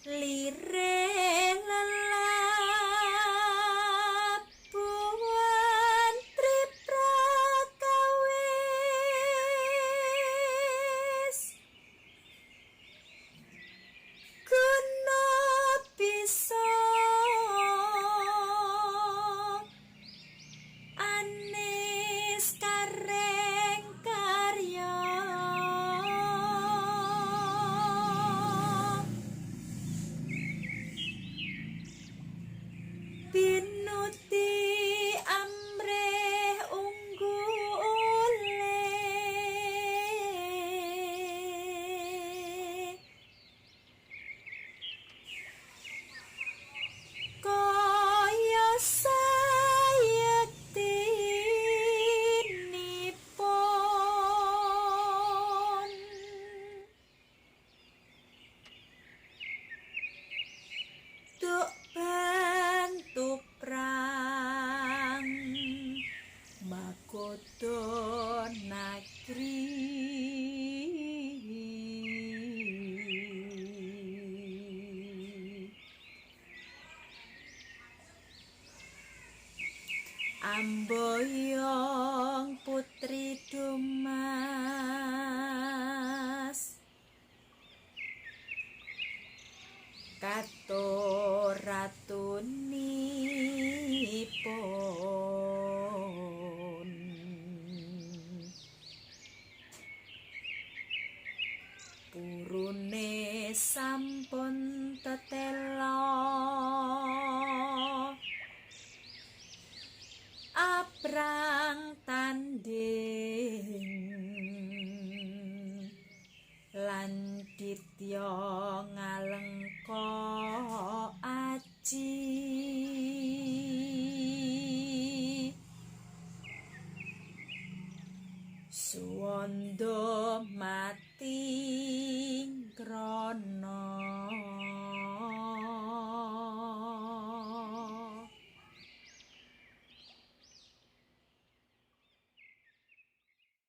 lire lelabuhan triprakawis guna bisa anis kareng karya pinuti amrih unggule kaya sayektinipun tuk bantu prang makoto nagri amboyong putri Dumas kato ratunipun purune sampun tetela aprang tanding lan ditya ngalengka aji suwanda mat